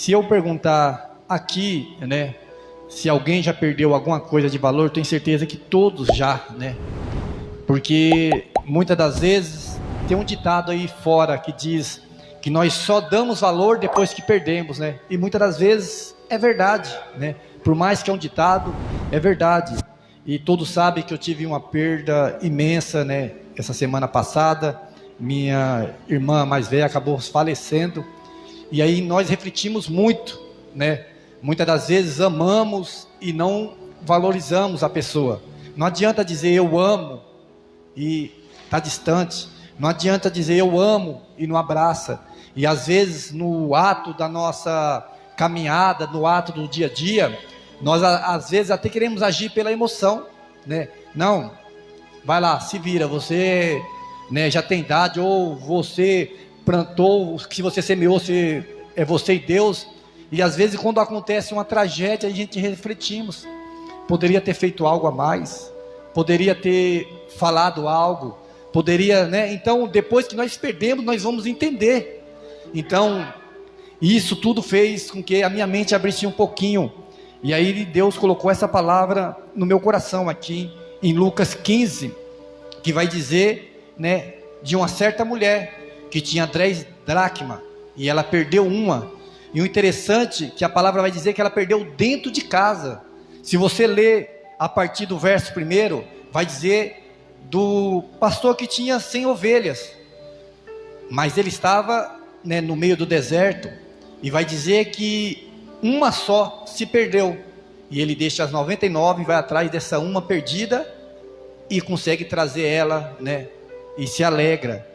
Se eu perguntar aqui, né, se alguém já perdeu alguma coisa de valor, tenho certeza que todos já, né? Porque muitas das vezes tem um ditado aí fora que diz que nós só damos valor depois que perdemos, né? E muitas das vezes é verdade, né? Por mais que é um ditado, é verdade. E todos sabem que eu tive uma perda imensa, né? Essa semana passada, minha irmã mais velha acabou falecendo. E aí nós refletimos muito, né? Muitas das vezes amamos e não valorizamos a pessoa. Não adianta dizer eu amo e está distante. Não adianta dizer eu amo e não abraça. E às vezes no ato da nossa caminhada, no ato do dia a dia, nós às vezes até queremos agir pela emoção, né? Não, vai lá, se vira, você, né, já tem idade, ou você plantou, o que você semeou, é você e Deus. E às vezes quando acontece uma tragédia, a gente refletimos, poderia ter feito algo a mais, poderia ter falado algo, poderia, né? Então depois que nós perdemos, nós vamos entender. Então isso tudo fez com que a minha mente abrisse um pouquinho, e aí Deus colocou essa palavra no meu coração aqui, em Lucas 15, que vai dizer, né, de uma certa mulher, que tinha 10 dracmas, e ela perdeu uma. E o interessante é que a palavra vai dizer que ela perdeu dentro de casa. Se você ler a partir do verso 1, vai dizer do pastor que tinha 100 ovelhas, mas ele estava, né, no meio do deserto, e vai dizer que uma só se perdeu, e ele deixa as 99 e vai atrás dessa uma perdida, e consegue trazer ela, né, e se alegra.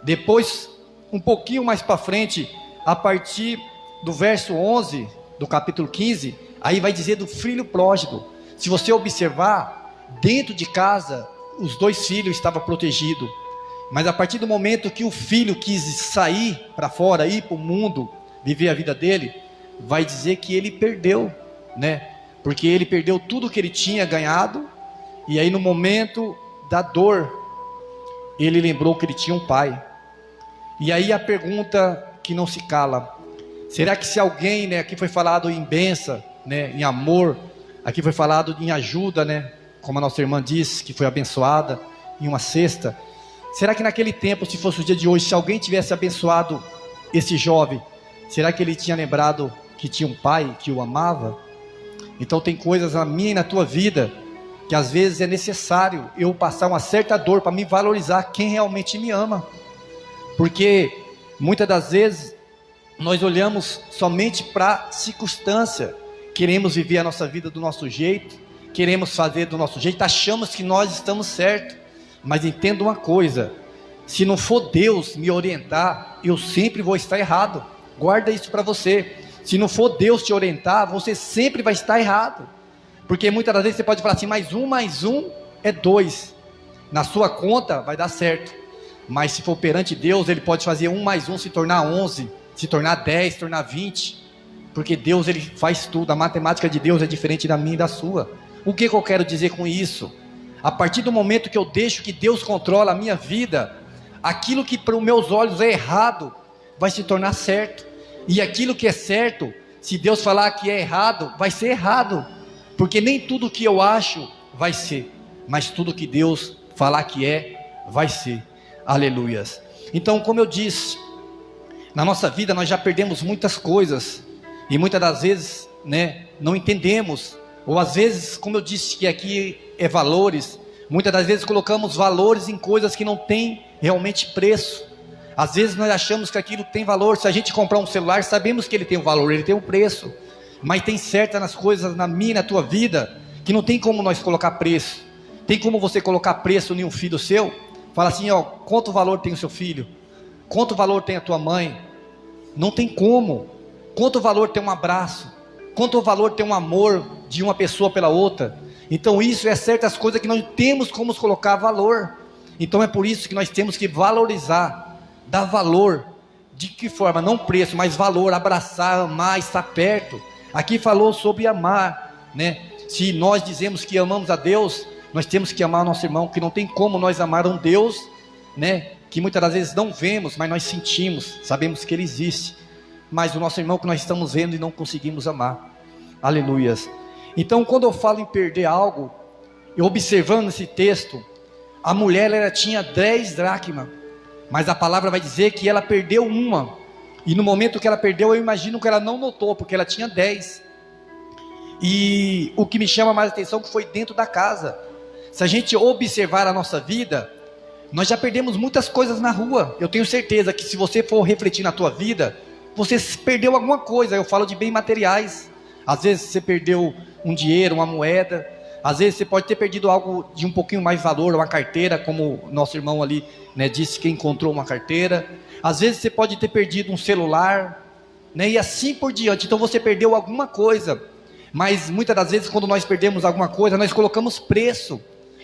Depois, um pouquinho mais para frente, a partir do verso 11 do capítulo 15, aí vai dizer do filho pródigo. Se você observar, dentro de casa os 2 filhos estavam protegidos, mas a partir do momento que o filho quis sair para fora, ir para o mundo, viver a vida dele, vai dizer que ele perdeu, né? Porque ele perdeu tudo que ele tinha ganhado, e aí no momento da dor, ele lembrou que ele tinha um pai. E aí a pergunta que não se cala: será que se alguém, né, aqui foi falado em bênção, né, em amor, aqui foi falado em ajuda, né, como a nossa irmã disse, que foi abençoada em uma cesta. Será que naquele tempo, se fosse o dia de hoje, se alguém tivesse abençoado esse jovem, será que ele tinha lembrado que tinha um pai que o amava? Então tem coisas na minha e na tua vida que às vezes é necessário eu passar uma certa dor para me valorizar quem realmente me ama. Porque muitas das vezes nós olhamos somente para a circunstância, queremos viver a nossa vida do nosso jeito, queremos fazer do nosso jeito, achamos que nós estamos certos. Mas entenda uma coisa: se não for Deus me orientar, eu sempre vou estar errado. Guarda isso para você. Se não for Deus te orientar, você sempre vai estar errado. Porque muitas das vezes você pode falar assim: mais um é 2. Na sua conta vai dar certo. Mas se for perante Deus, Ele pode fazer 1 mais 1 se tornar 11, se tornar 10, se tornar 20. Porque Deus, Ele faz tudo. A matemática de Deus é diferente da minha e da sua. O que eu quero dizer com isso? A partir do momento que eu deixo que Deus controla a minha vida, aquilo que para os meus olhos é errado, vai se tornar certo. E aquilo que é certo, se Deus falar que é errado, vai ser errado. Porque nem tudo que eu acho vai ser, mas tudo que Deus falar que é, vai ser. Aleluias. Então, como eu disse, na nossa vida nós já perdemos muitas coisas, e muitas das vezes, né, não entendemos. Ou às vezes, como eu disse que aqui é valores, muitas das vezes colocamos valores em coisas que não tem realmente preço. Às vezes nós achamos que aquilo tem valor. Se a gente comprar um celular, sabemos que ele tem um valor, ele tem um preço. Mas tem certas coisas na minha e na tua vida que não tem como nós colocar preço. Tem como você colocar preço em um filho seu? Fala assim, ó, quanto valor tem o seu filho? Quanto valor tem a tua mãe? Não tem como. Quanto valor tem um abraço? Quanto valor tem um amor de uma pessoa pela outra? Então isso é certas coisas que nós temos como colocar valor. Então é por isso que nós temos que valorizar, dar valor. De que forma? Não preço, mas valor, abraçar, amar, estar perto. Aqui falou sobre amar, né? Se nós dizemos que amamos a Deus, nós temos que amar o nosso irmão, que não tem como nós amar um Deus, né, que muitas das vezes não vemos, mas nós sentimos, sabemos que Ele existe. mas o nosso irmão que nós estamos vendo e não conseguimos amar. Aleluias. Então, quando eu falo em perder algo, eu observando esse texto, a mulher ela tinha 10 dracmas, mas a palavra vai dizer que ela perdeu uma, e no momento que ela perdeu, eu imagino que ela não notou, porque ela tinha 10. E o que me chama mais atenção é que foi dentro da casa. Se a gente observar a nossa vida, nós já perdemos muitas coisas na rua. Eu tenho certeza que se você for refletir na tua vida, você perdeu alguma coisa. Eu falo de bens materiais. Às vezes você perdeu um dinheiro, uma moeda. Às vezes você pode ter perdido algo de um pouquinho mais valor, uma carteira, como nosso irmão ali, né, disse que encontrou uma carteira. Às vezes você pode ter perdido um celular, né, e assim por diante. Então você perdeu alguma coisa. Mas muitas das vezes quando nós perdemos alguma coisa, nós colocamos preço.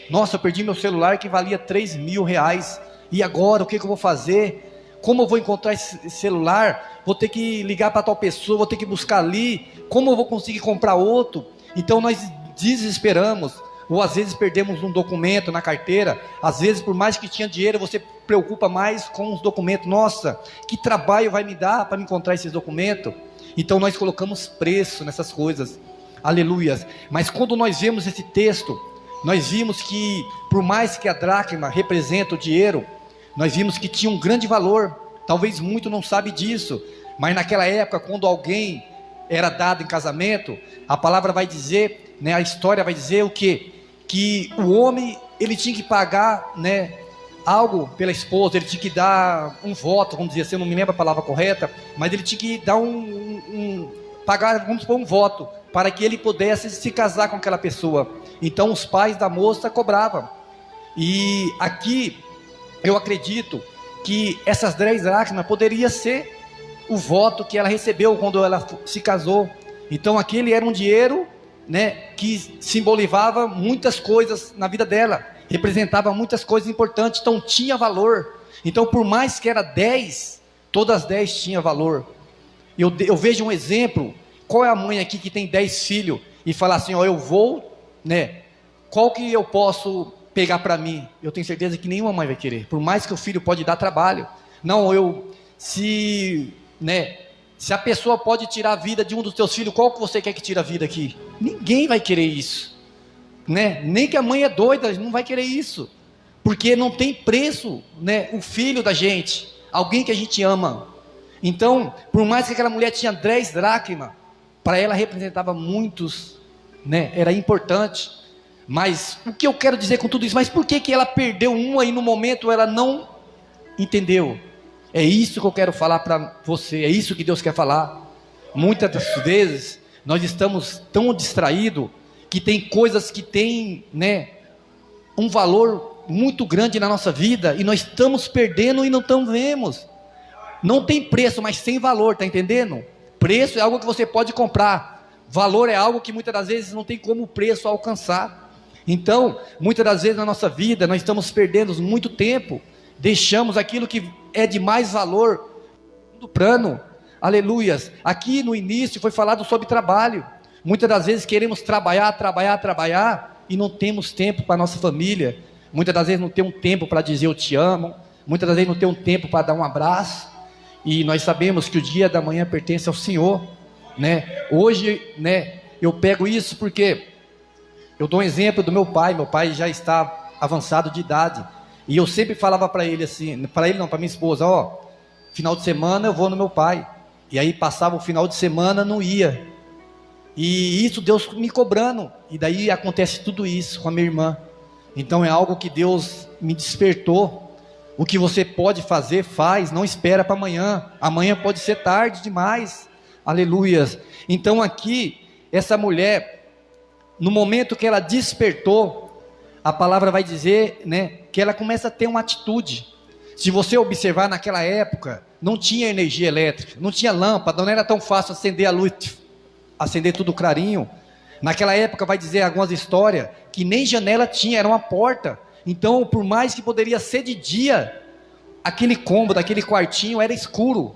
Nossa, eu perdi meu celular que valia 3.000 reais. E agora, o que eu vou fazer? Como eu vou encontrar esse celular? Vou ter que ligar para tal pessoa, vou ter que buscar ali. Como eu vou conseguir comprar outro? Então nós desesperamos. Ou às vezes perdemos um documento na carteira. Às vezes, por mais que tinha dinheiro, você preocupa mais com os documentos. Nossa, que trabalho vai me dar para me encontrar esses documentos? Então nós colocamos preço nessas coisas. Aleluias. Mas quando nós vemos esse texto, nós vimos que, por mais que a dracma representa o dinheiro, nós vimos que tinha um grande valor. Talvez muito não sabe disso, mas naquela época, quando alguém era dado em casamento, a palavra vai dizer, né, a história vai dizer o quê? Que o homem, ele tinha que pagar, né, algo pela esposa, ele tinha que dar um voto, vamos dizer assim, eu não me lembro a palavra correta, mas ele tinha que dar pagar, vamos supor, um voto, para que ele pudesse se casar com aquela pessoa. Então os pais da moça cobravam. E aqui eu acredito que essas 10 dracmas poderia ser o voto que ela recebeu quando ela se casou. Então aquele era um dinheiro, né, que simbolizava muitas coisas na vida dela, representava muitas coisas importantes, então tinha valor. Então por mais que era 10, todas as 10 tinham valor. Eu vejo um exemplo. Qual é a mãe aqui que tem 10 filhos e fala assim, ó, eu vou, né, qual que eu posso pegar para mim? Eu tenho certeza que nenhuma mãe vai querer, por mais que o filho pode dar trabalho. Não, se a pessoa pode tirar a vida de um dos teus filhos, qual que você quer que tire a vida aqui? Ninguém vai querer isso, né? Nem que a mãe é doida, não vai querer isso, porque não tem preço, né, o filho da gente, alguém que a gente ama. Então, por mais que aquela mulher tinha 10 dracmas, para ela representava muitos, né? Era importante. Mas o que eu quero dizer com tudo isso? Mas por que ela perdeu uma e no momento ela não entendeu? É isso que eu quero falar para você. É isso que Deus quer falar. Muitas das vezes nós estamos tão distraídos que tem coisas que têm, né, um valor muito grande na nossa vida e nós estamos perdendo e não vemos. Não tem preço, mas tem valor, tá entendendo? Preço é algo que você pode comprar. Valor é algo que muitas das vezes não tem como o preço alcançar. Então, muitas das vezes na nossa vida, nós estamos perdendo muito tempo. Deixamos aquilo que é de mais valor do plano. Aleluias. Aqui no início foi falado sobre trabalho. Muitas das vezes queremos trabalhar e não temos tempo para a nossa família. Muitas das vezes não temos tempo para dizer eu te amo. Muitas das vezes não temos tempo para dar um abraço. E nós sabemos que o dia da manhã pertence ao Senhor, né? Hoje, né, eu pego isso porque eu dou um exemplo do meu pai. Meu pai já está avançado de idade. E eu sempre falava para ele assim, para minha esposa, ó, final de semana eu vou no meu pai. E aí passava o final de semana, não ia. E isso Deus me cobrando. E daí acontece tudo isso com a minha irmã. Então é algo que Deus me despertou. O que você pode fazer, faz, não espera para amanhã. Amanhã pode ser tarde demais. Aleluias. Então aqui, essa mulher, no momento que ela despertou, a palavra vai dizer, né, que ela começa a ter uma atitude. Se você observar naquela época, não tinha energia elétrica, não tinha lâmpada, não era tão fácil acender a luz, acender tudo clarinho. Naquela época vai dizer algumas histórias, que nem janela tinha, era uma porta. Então, por mais que poderia ser de dia, aquele cômodo, aquele quartinho era escuro.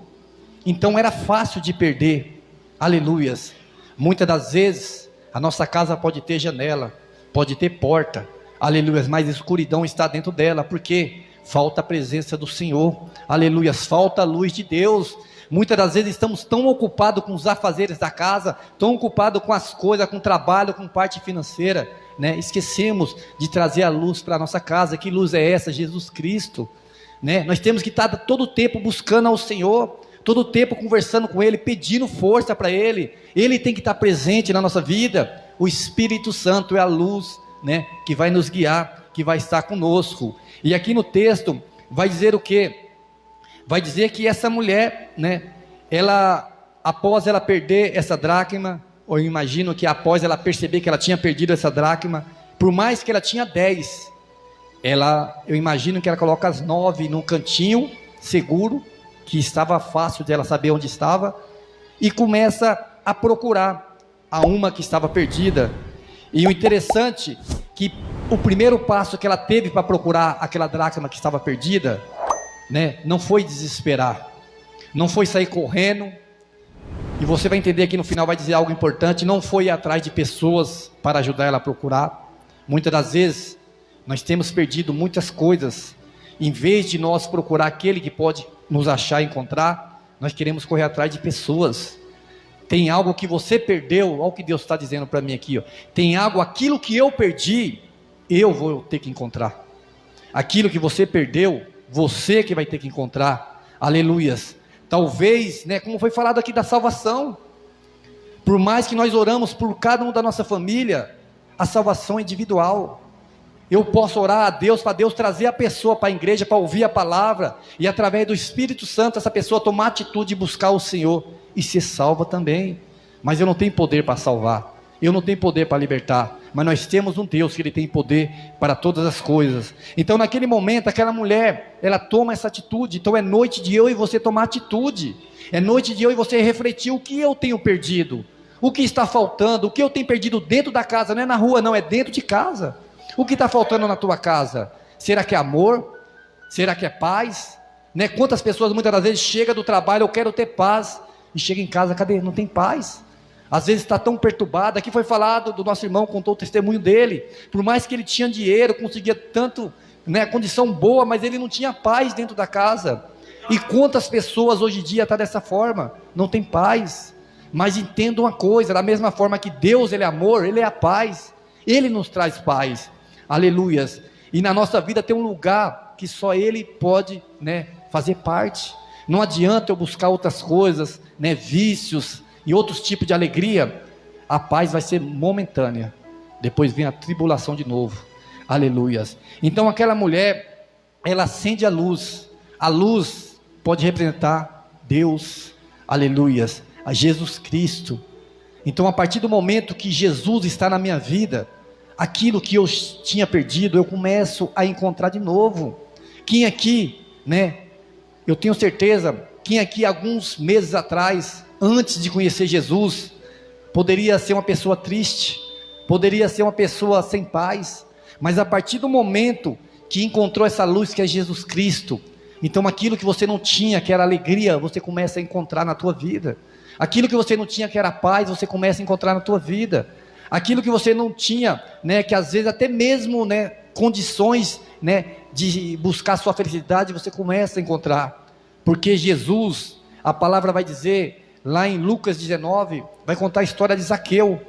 Então era fácil de perder. Aleluias. Muitas das vezes, a nossa casa pode ter janela, pode ter porta. Aleluias, mas a escuridão está dentro dela. Por quê? Falta a presença do Senhor. Aleluias, falta a luz de Deus. Muitas das vezes estamos tão ocupados com os afazeres da casa, tão ocupados com as coisas, com o trabalho, com parte financeira, né? Esquecemos de trazer a luz para a nossa casa. Que luz é essa? Jesus Cristo, né? Nós temos que estar todo o tempo buscando ao Senhor, todo o tempo conversando com Ele, pedindo força para Ele. Ele tem que estar presente na nossa vida. O Espírito Santo é a luz, né, que vai nos guiar, que vai estar conosco. E aqui no texto vai dizer o quê? Vai dizer que essa mulher, né, após ela perder essa dracma, ou eu imagino que após ela perceber que ela tinha perdido essa dracma, por mais que ela tinha 10, eu imagino que ela coloca as 9 num cantinho seguro, que estava fácil de ela saber onde estava, e começa a procurar a uma que estava perdida. E o interessante que o primeiro passo que ela teve para procurar aquela dracma que estava perdida, né, não foi desesperar, não foi sair correndo, e você vai entender aqui no final, vai dizer algo importante, não foi ir atrás de pessoas para ajudar ela a procurar. Muitas das vezes nós temos perdido muitas coisas, em vez de nós procurar aquele que pode nos achar e encontrar, nós queremos correr atrás de pessoas. Tem algo que você perdeu, olha o que Deus está dizendo para mim aqui, ó. Tem algo, aquilo que eu perdi, eu vou ter que encontrar. Aquilo que você perdeu, você que vai ter que encontrar. Aleluias. Talvez, né, como foi falado aqui da salvação, por mais que nós oramos por cada um da nossa família, a salvação é individual. Eu posso orar a Deus, para Deus trazer a pessoa para a igreja, para ouvir a palavra, e através do Espírito Santo, essa pessoa tomar atitude de buscar o Senhor, e ser salva também. Mas eu não tenho poder para salvar, eu não tenho poder para libertar, mas nós temos um Deus que Ele tem poder para todas as coisas. Então naquele momento, aquela mulher, ela toma essa atitude. Então é noite de eu e você tomar atitude, é noite de eu e você refletir o que eu tenho perdido, o que está faltando, o que eu tenho perdido dentro da casa, não é na rua não, é dentro de casa. O que está faltando na tua casa? Será que é amor? Será que é paz? Né? Quantas pessoas muitas das vezes chegam do trabalho, eu quero ter paz, e chega em casa, cadê? Não tem paz. Às vezes está tão perturbado. Aqui foi falado do nosso irmão, contou o testemunho dele, por mais que ele tinha dinheiro, conseguia tanto, né, condição boa, mas ele não tinha paz dentro da casa. E quantas pessoas hoje em dia estão dessa forma, não tem paz. Mas entenda uma coisa, da mesma forma que Deus, Ele é amor, Ele é a paz, Ele nos traz paz, aleluias. E na nossa vida tem um lugar que só Ele pode, né, fazer parte. Não adianta eu buscar outras coisas, né, vícios e outros tipos de alegria. A paz vai ser momentânea, depois vem a tribulação de novo, aleluias. Então aquela mulher, ela acende a luz pode representar Deus, aleluias, a Jesus Cristo. Então a partir do momento que Jesus está na minha vida, aquilo que eu tinha perdido, eu começo a encontrar de novo. Quem aqui, né, eu tenho certeza, quem aqui alguns meses atrás, antes de conhecer Jesus, poderia ser uma pessoa triste, poderia ser uma pessoa sem paz, mas a partir do momento que encontrou essa luz que é Jesus Cristo, então aquilo que você não tinha, que era alegria, você começa a encontrar na tua vida. Aquilo que você não tinha, que era paz, você começa a encontrar na tua vida. Aquilo que você não tinha, né, que às vezes até mesmo, né, condições, né, de buscar sua felicidade, você começa a encontrar. Porque Jesus, a palavra vai dizer, lá em Lucas 19, vai contar a história de Zaqueu.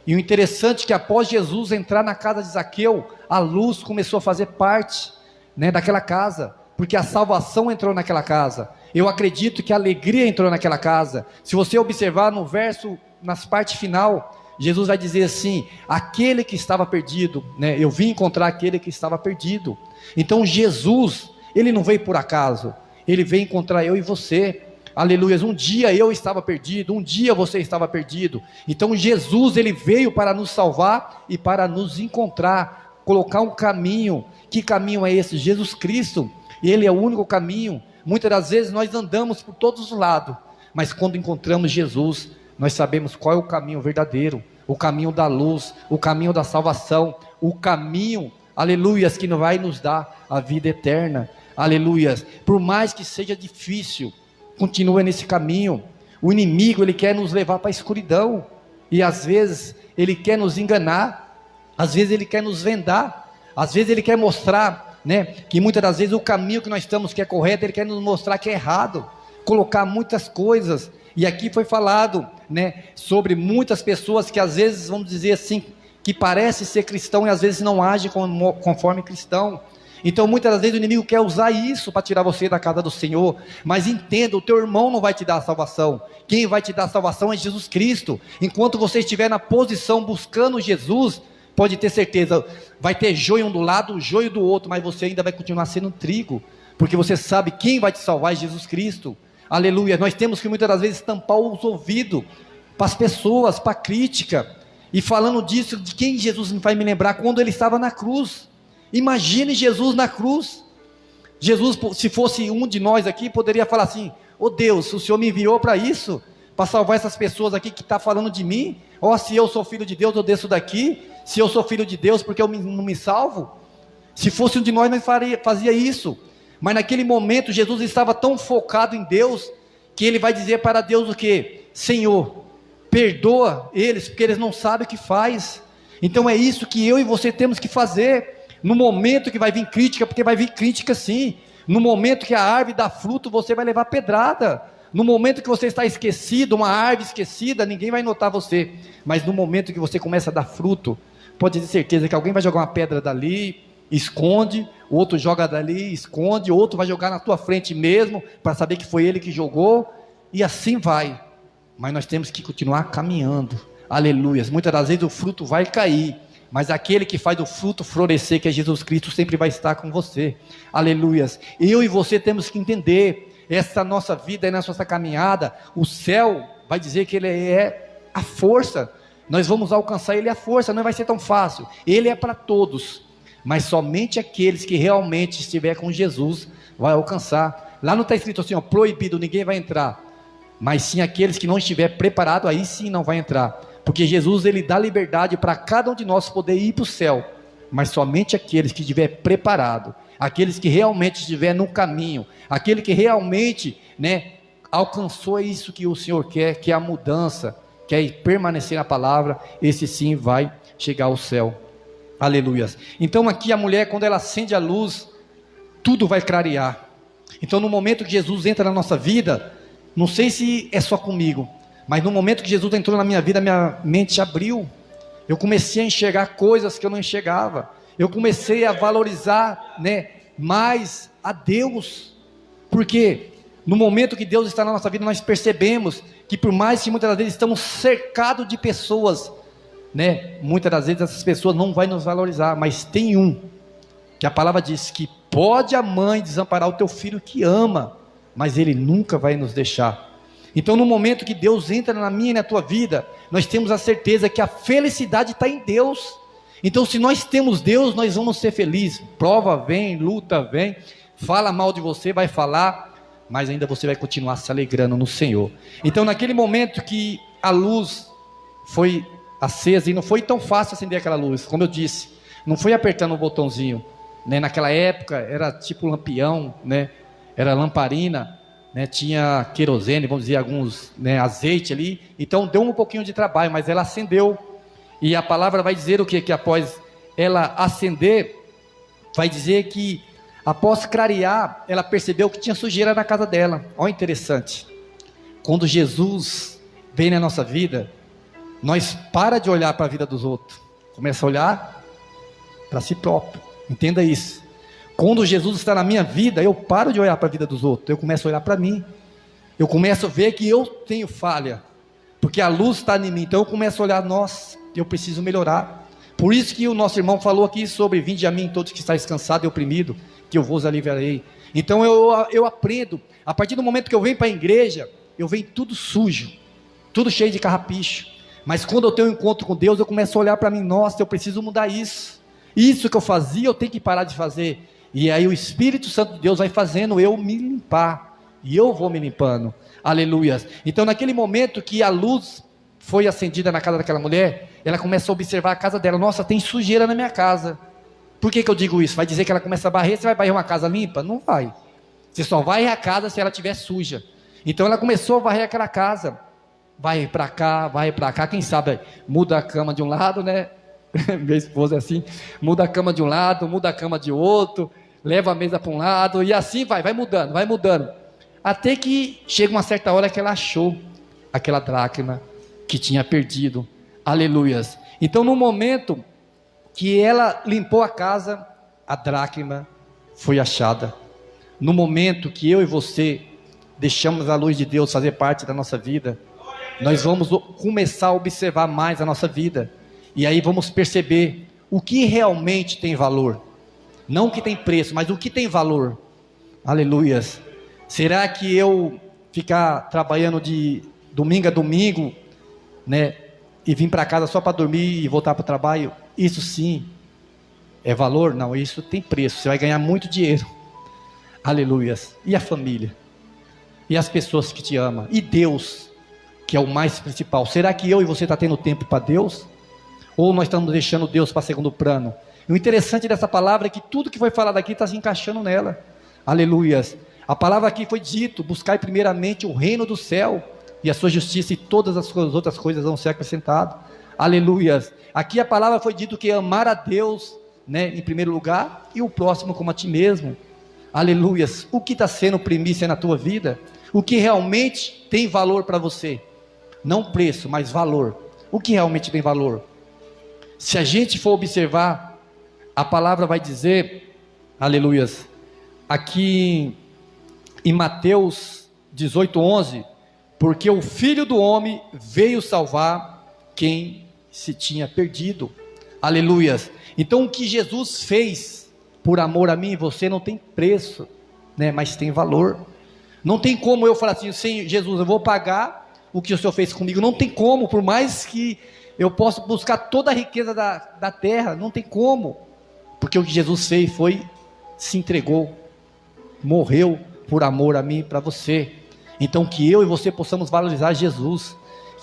E o interessante é que após Jesus entrar na casa de Zaqueu, a luz começou a fazer parte, né, daquela casa, porque a salvação entrou naquela casa. Eu acredito que a alegria entrou naquela casa. Se você observar no verso, nas partes final, Jesus vai dizer assim, aquele que estava perdido, né, eu vim encontrar aquele que estava perdido. Então Jesus, Ele não veio por acaso, Ele veio encontrar eu e você, aleluia. Um dia eu estava perdido, um dia você estava perdido. Então Jesus, Ele veio para nos salvar e para nos encontrar, colocar um caminho. Que caminho é esse? Jesus Cristo, Ele é o único caminho. Muitas das vezes nós andamos por todos os lados, mas quando encontramos Jesus, nós sabemos qual é o caminho verdadeiro, o caminho da luz, o caminho da salvação, o caminho, aleluias, que vai nos dar a vida eterna, aleluias. Por mais que seja difícil, continua nesse caminho. O inimigo, ele quer nos levar para a escuridão, e às vezes ele quer nos enganar, às vezes ele quer nos vendar, às vezes ele quer mostrar, né, que muitas das vezes o caminho que nós estamos que é correto, ele quer nos mostrar que é errado. colocar muitas coisas. E aqui foi falado, né, sobre muitas pessoas que às vezes, vamos dizer assim, que parece ser cristão e às vezes não age conforme cristão. Então muitas das vezes o inimigo quer usar isso para tirar você da casa do Senhor. Mas entenda, o teu irmão não vai te dar a salvação. Quem vai te dar a salvação é Jesus Cristo. Enquanto você estiver na posição buscando Jesus, pode ter certeza, vai ter joio um do lado, joio do outro, mas você ainda vai continuar sendo trigo, porque você sabe quem vai te salvar é Jesus Cristo. Aleluia. Nós temos que muitas das vezes tampar os ouvidos para as pessoas, para a crítica, e falando disso, de quem Jesus vai me lembrar quando ele estava na cruz. Imagine Jesus na cruz. Jesus, se fosse um de nós aqui, poderia falar assim: oh Deus, o Senhor me enviou para isso, para salvar essas pessoas aqui que estão falando de mim. Oh, se eu sou filho de Deus, eu desço daqui. Se eu sou filho de Deus, porque eu não me salvo? Se fosse um de nós, fazia isso. Mas naquele momento, Jesus estava tão focado em Deus, que ele vai dizer para Deus o quê? Senhor, perdoa eles, porque eles não sabem o que faz. Então é isso que eu e você temos que fazer. No momento que vai vir crítica, porque vai vir crítica sim. No momento que a árvore dá fruto, você vai levar pedrada. No momento que você está esquecido, uma árvore esquecida, ninguém vai notar você. Mas no momento que você começa a dar fruto, pode ter certeza que alguém vai jogar uma pedra dali, esconde, o outro joga dali, esconde, o outro vai jogar na tua frente mesmo, para saber que foi ele que jogou, e assim vai. Mas nós temos que continuar caminhando. Aleluias. Muitas das vezes o fruto vai cair, mas aquele que faz o fruto florescer, que é Jesus Cristo, sempre vai estar com você. Aleluias. Eu e você temos que entender, essa nossa vida, nessa nossa caminhada, o céu vai dizer que ele é a força. Nós vamos alcançar ele a força, não vai ser tão fácil. Ele é para todos, mas somente aqueles que realmente estiver com Jesus vai alcançar. Lá não está escrito assim, ó, proibido, ninguém vai entrar. Mas sim aqueles que não estiver preparado, aí sim não vai entrar. Porque Jesus, ele dá liberdade para cada um de nós poder ir para o céu. Mas somente aqueles que estiver preparado, aqueles que realmente estiver no caminho, aquele que realmente, né, alcançou isso que o Senhor quer, que é a mudança, quer permanecer na palavra, esse sim vai chegar ao céu. Aleluias. Então aqui a mulher, quando ela acende a luz, tudo vai clarear. Então no momento que Jesus entra na nossa vida, não sei se é só comigo, mas no momento que Jesus entrou na minha vida, minha mente abriu. Eu comecei a enxergar coisas que eu não enxergava. Eu comecei a valorizar, né, mais a Deus. Porque no momento que Deus está na nossa vida, nós percebemos que por mais que muitas das vezes estamos cercados de pessoas, né, muitas das vezes essas pessoas não vão nos valorizar, mas tem um, que a palavra diz que pode a mãe desamparar o teu filho que ama, mas ele nunca vai nos deixar. Então no momento que Deus entra na minha e na tua vida, nós temos a certeza que a felicidade está em Deus. Então se nós temos Deus, nós vamos ser felizes. Prova vem, luta vem, fala mal de você, vai falar, mas ainda você vai continuar se alegrando no Senhor. Então naquele momento que a luz foi acesa, e não foi tão fácil acender aquela luz, como eu disse, não foi apertando o botãozinho, né? Naquela época era tipo lampião, né? Era lamparina, né? Tinha querosene, vamos dizer, alguns, né, azeite ali, então deu um pouquinho de trabalho, mas ela acendeu. E a palavra vai dizer o quê? Que após ela acender, vai dizer que após clarear, ela percebeu que tinha sujeira na casa dela. Olha, interessante, quando Jesus vem na nossa vida, nós para de olhar para a vida dos outros, começa a olhar para si próprio. Entenda isso. Quando Jesus está na minha vida, eu paro de olhar para a vida dos outros, eu começo a olhar para mim. Eu começo a ver que eu tenho falha, porque a luz está em mim. Então eu começo a olhar, nossa, eu preciso melhorar. Por isso que o nosso irmão falou aqui sobre: vinde a mim todos que estáis cansados e oprimidos, que eu vos aliviarei. Então eu aprendo, a partir do momento que eu venho para a igreja, eu venho tudo sujo, tudo cheio de carrapicho. Mas quando eu tenho um encontro com Deus, eu começo a olhar para mim, nossa, eu preciso mudar isso. Isso que eu fazia, eu tenho que parar de fazer. E aí o Espírito Santo de Deus vai fazendo eu me limpar, e eu vou me limpando. Aleluia. Então naquele momento que a luz foi acendida na casa daquela mulher, ela começa a observar a casa dela. Nossa, tem sujeira na minha casa. Por que eu digo isso? Vai dizer que ela começa a varrer? Você vai varrer uma casa limpa? Não vai. Você só varre a casa se ela estiver suja. Então ela começou a varrer aquela casa. Vai para cá, quem sabe muda a cama de um lado, né? Minha esposa é assim, muda a cama de um lado, muda a cama de outro, leva a mesa para um lado, e assim vai mudando. Até que chega uma certa hora que ela achou aquela dracma que tinha perdido. Aleluias. Então no momento que ela limpou a casa, a dracma foi achada. No momento que eu e você deixamos a luz de Deus fazer parte da nossa vida, nós vamos começar a observar mais a nossa vida. E aí vamos perceber o que realmente tem valor. Não o que tem preço, mas o que tem valor. Aleluias. Será que eu ficar trabalhando de domingo a domingo, né, e vir para casa só para dormir e voltar para o trabalho, isso sim é valor? Não, isso tem preço. Você vai ganhar muito dinheiro. Aleluias. E a família? E as pessoas que te amam? E Deus, que é o mais principal? Será que eu e você está tendo tempo para Deus? Ou nós estamos deixando Deus para segundo plano? E o interessante dessa palavra é que tudo que foi falado aqui está se encaixando nela. Aleluias. A palavra aqui foi dito: buscai primeiramente o reino do céu e a sua justiça, e todas as outras coisas vão ser acrescentadas. Aleluias. Aqui a palavra foi dito que amar a Deus, né, em primeiro lugar, e o próximo como a ti mesmo. Aleluias. O que está sendo primícia na tua vida? O que realmente tem valor para você? Não preço, mas valor. O que realmente tem valor? Se a gente for observar, a palavra vai dizer, aleluias, aqui em Mateus 18:11, porque o Filho do Homem veio salvar quem se tinha perdido. Aleluias. Então o que Jesus fez por amor a mim e você não tem preço, né, mas tem valor. Não tem como eu falar assim: Senhor Jesus, eu vou pagar o que o Senhor fez comigo. Não tem como, por mais que eu possa buscar toda a riqueza da terra, não tem como, porque o que Jesus fez foi, se entregou, morreu por amor a mim e para você. Então que eu e você possamos valorizar Jesus,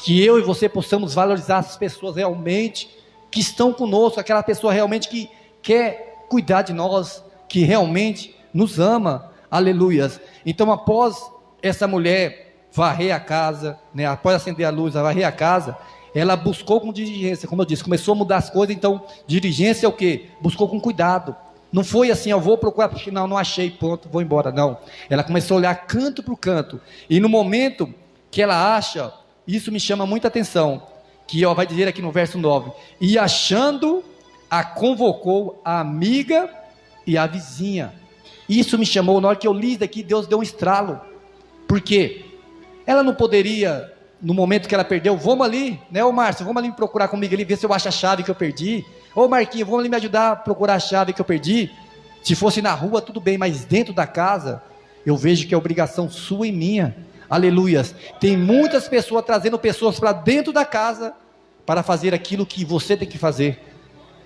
que eu e você possamos valorizar as pessoas realmente que estão conosco, aquela pessoa realmente que quer cuidar de nós, que realmente nos ama. Aleluias. Então após essa mulher varrer a casa, né, após acender a luz, varrer a casa, ela buscou com diligência, como eu disse, começou a mudar as coisas. Então diligência é o que? Buscou com cuidado. Não foi assim: eu vou procurar, porque não achei, pronto, vou embora. Não, ela começou a olhar canto por canto, e no momento que ela acha, isso me chama muita atenção, que vai dizer aqui no verso 9, e achando, a convocou a amiga e a vizinha. Isso me chamou, na hora que eu li daqui, Deus deu um estralo. Por quê? Ela não poderia, no momento que ela perdeu, vamos ali, né, ô Márcio, vamos ali me procurar comigo ali, ver se eu acho a chave que eu perdi. Ô Marquinhos, vamos ali me ajudar a procurar a chave que eu perdi. Se fosse na rua, tudo bem, mas dentro da casa, eu vejo que é obrigação sua e minha. Aleluias. Tem muitas pessoas trazendo pessoas para dentro da casa, para fazer aquilo que você tem que fazer.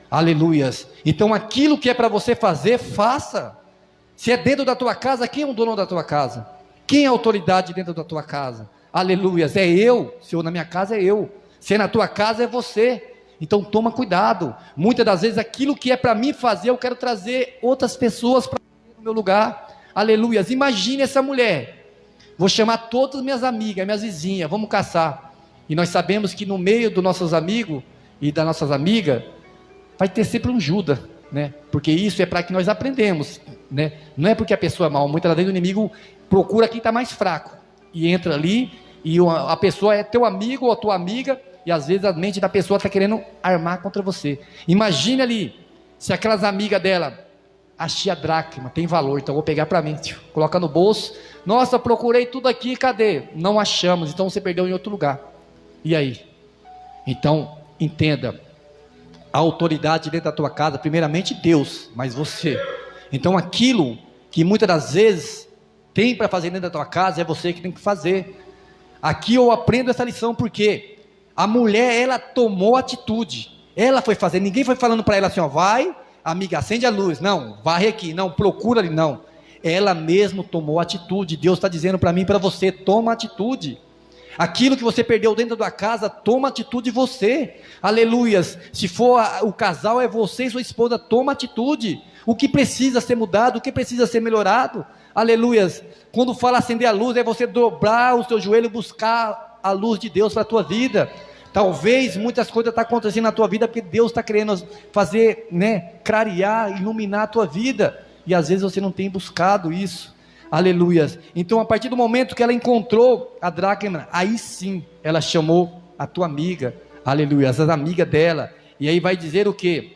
Aleluias. Então aquilo que é para você fazer, faça. Se é dentro da tua casa, quem é o dono da tua casa? Quem é a autoridade dentro da tua casa? Aleluias. É eu. Se eu na minha casa, é eu. Se é na tua casa, é você. Então toma cuidado. Muitas das vezes aquilo que é para mim fazer, eu quero trazer outras pessoas para fazer no meu lugar. Aleluias. Imagine essa mulher: vou chamar todas as minhas amigas, minhas vizinhas, vamos caçar. E nós sabemos que no meio dos nossos amigos e das nossas amigas, vai ter sempre um Judas, né? Porque isso é para que nós aprendemos, né? Não é porque a pessoa é mal. Muitas das vezes o inimigo procura quem está mais fraco, e entra ali, e a pessoa é teu amigo ou tua amiga, e às vezes a mente da pessoa está querendo armar contra você. Imagine ali, se aquelas amigas dela: achei a dracma, tem valor, então vou pegar para mim, coloca no bolso. Nossa, procurei tudo aqui, cadê? Não achamos, então você perdeu em outro lugar. E aí? Então, entenda, a autoridade dentro da tua casa, primeiramente Deus, mas você. Então aquilo que muitas das vezes tem para fazer dentro da tua casa, é você que tem que fazer. Aqui eu aprendo essa lição, porque a mulher, ela tomou atitude, ela foi fazer, ninguém foi falando para ela assim: ó, vai, amiga, acende a luz, não, varre aqui, não, procura ali, não. Ela mesmo tomou atitude. Deus está dizendo para mim e para você: toma atitude. Aquilo que você perdeu dentro da casa, toma atitude você. Aleluias. Se for o casal, é você e sua esposa, toma atitude. O que precisa ser mudado, o que precisa ser melhorado. Aleluias. Quando fala acender a luz, é você dobrar o seu joelho e buscar a luz de Deus para a tua vida. Talvez muitas coisas estão acontecendo na tua vida porque Deus está querendo fazer, né, clarear, iluminar a tua vida, e às vezes você não tem buscado isso. Aleluias. Então, a partir do momento que ela encontrou a dracma, aí sim, ela chamou a tua amiga, aleluias, as amigas dela. E aí vai dizer o quê?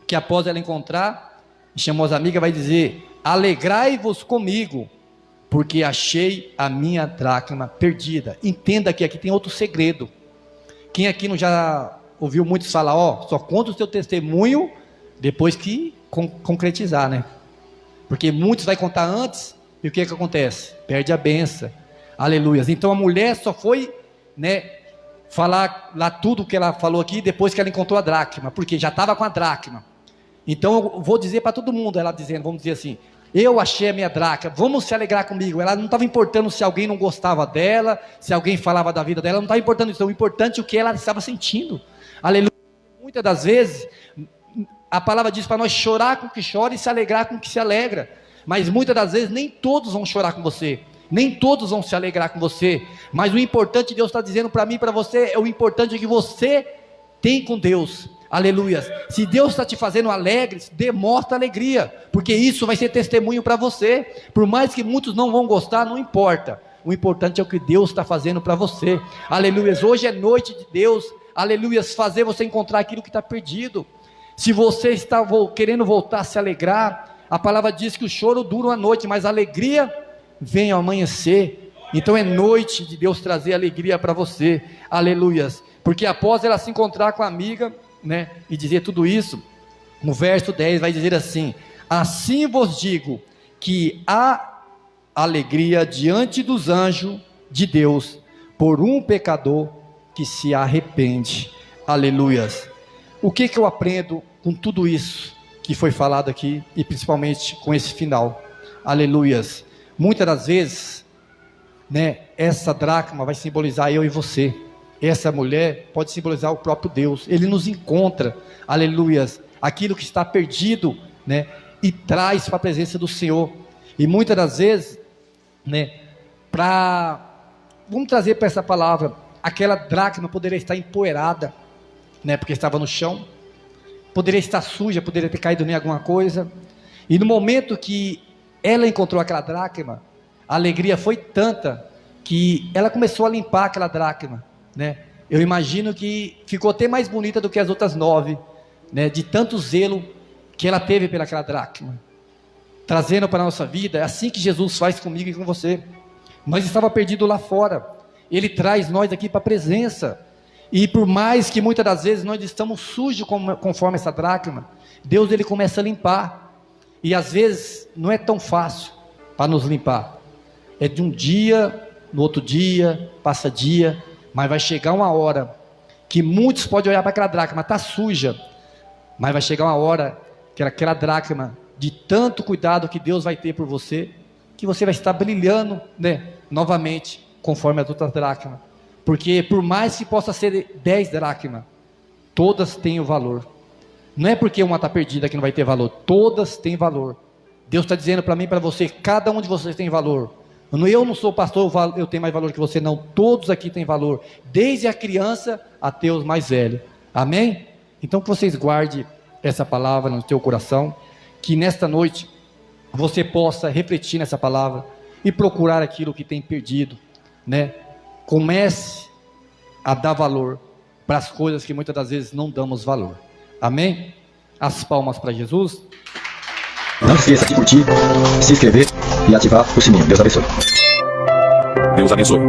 Que após ela encontrar, chamou as amigas, vai dizer: alegrai-vos comigo, porque achei a minha dracma perdida. Entenda que aqui tem outro segredo. Quem aqui não já ouviu muitos falar, só conta o seu testemunho depois que concretizar, né? Porque muitos vai contar antes, e o que acontece? Perde a benção. Aleluias. Então a mulher só foi, falar lá tudo que ela falou aqui depois que ela encontrou a dracma, porque já estava com a dracma. Então eu vou dizer para todo mundo, ela dizendo, vamos dizer assim: eu achei a minha dracma, vamos se alegrar comigo. Ela não estava importando se alguém não gostava dela, se alguém falava da vida dela, não estava importando isso. O importante é o que ela estava sentindo. Aleluia. Muitas das vezes a palavra diz para nós chorar com o que chora e se alegrar com o que se alegra. Mas muitas das vezes nem todos vão chorar com você, nem todos vão se alegrar com você. Mas o importante, Deus está dizendo para mim e para você, o importante é que você tem com Deus. Aleluia. Se Deus está te fazendo alegre, demonstra alegria, porque isso vai ser testemunho para você. Por mais que muitos não vão gostar, não importa. O importante é o que Deus está fazendo para você. Aleluia. Hoje é noite de Deus, aleluia, fazer você encontrar aquilo que está perdido. Se você está querendo voltar a se alegrar, a palavra diz que o choro dura uma noite, mas a alegria vem ao amanhecer. Então é noite de Deus trazer alegria para você. Aleluias. Porque após ela se encontrar com a amiga, e dizer tudo isso, no verso 10 vai dizer assim: assim vos digo que há alegria diante dos anjos de Deus por um pecador que se arrepende. Aleluias. O que eu aprendo com tudo isso que foi falado aqui, e principalmente com esse final? Aleluias. Muitas das vezes, essa dracma vai simbolizar eu e você. Essa mulher pode simbolizar o próprio Deus. Ele nos encontra, aleluias, aquilo que está perdido, e traz para a presença do Senhor. E muitas das vezes, vamos trazer para essa palavra, aquela dracma poderia estar empoeirada, porque estava no chão, poderia estar suja, poderia ter caído em alguma coisa. E no momento que ela encontrou aquela dracma, a alegria foi tanta que ela começou a limpar aquela dracma. Eu imagino que ficou até mais bonita do que as outras 9, de tanto zelo que ela teve pelaquela dracma, trazendo para a nossa vida. É assim que Jesus faz comigo e com você. Nós estava perdido lá fora, Ele traz nós aqui para a presença. E por mais que muitas das vezes nós estamos sujos conforme essa dracma, Deus Ele começa a limpar. E às vezes não é tão fácil para nos limpar, é de um dia, no outro dia, passa dia, mas vai chegar uma hora que muitos podem olhar para aquela dracma, está suja, mas vai chegar uma hora que aquela dracma, de tanto cuidado que Deus vai ter por você, que você vai estar brilhando, novamente, conforme as outras dracmas. Porque por mais que possa ser 10 dracmas, todas têm o valor. Não é porque uma está perdida que não vai ter valor, todas têm valor. Deus está dizendo para mim e para você, cada um de vocês tem valor. Eu não sou pastor, eu tenho mais valor que você, não. Todos aqui têm valor, desde a criança até os mais velhos. Amém? Então que vocês guardem essa palavra no teu coração, que nesta noite você possa refletir nessa palavra e procurar aquilo que tem perdido, Comece a dar valor para as coisas que muitas das vezes não damos valor. Amém? As palmas para Jesus. Não esqueça de curtir, se inscrever e ativar o sininho. Deus abençoe. Deus abençoe.